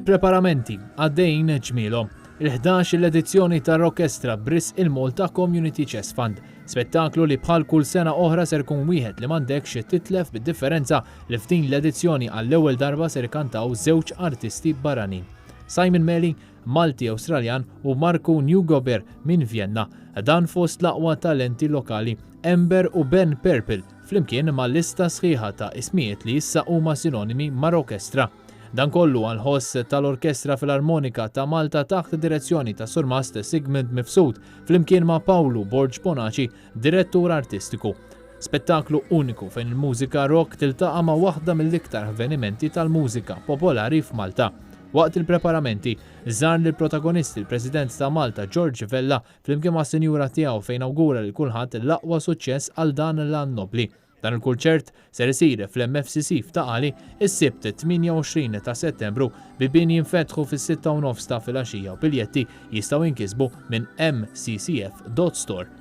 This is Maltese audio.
Il-preparamenti għaddejjin ġmielhom. Il-11 l-edizzjoni tar-Rockestra Briss il-Malta Community Chess Fund. Spettaklu li bħal kull sena oħra ser kun wieħed li m'għandekx titlef bid-differenza li f'din l-edizzjoni għall-ewwel darba ser kantaw żewġ artisti barranin. Simon Meli, Malti Awstraljan u Marco Newgober minn Vienna, dan fost l-aqwa talenti lokali Ember u Ben Purple flimkien mal-lista sħiħa ta' ismijiet li issa huma sinonimi ma' Rockestra. Dan kollu għal-ħoss tal-Orkestra Filarmonika ta' Malta taħt direzzjoni ta' Sur Master Sigmund Mifsud flimkien ma' Paolo Borg Bonaci, direttur artistiku. Spettaklu uniku fejn il-mużika rock tiltaqa' ma' waħda mill-iktar avvenimenti tal-mużika popolari f'Malta. Waqt il-preparamenti, żar lill protagonisti il-President ta' Malta George Vella flimkien ma' sinjura tiegħu fejn awgura lil kulħadd l-aqwa suċċess għal dan l-an nobli. Dan il-kunċert ser isir fl-MFCC f'Taqali is-sibt 28 ta' Settembru bibien jinfetħu fis-6:30 ta' filgħaxija u biljetti jistgħu jinkisbu minn mccf.store.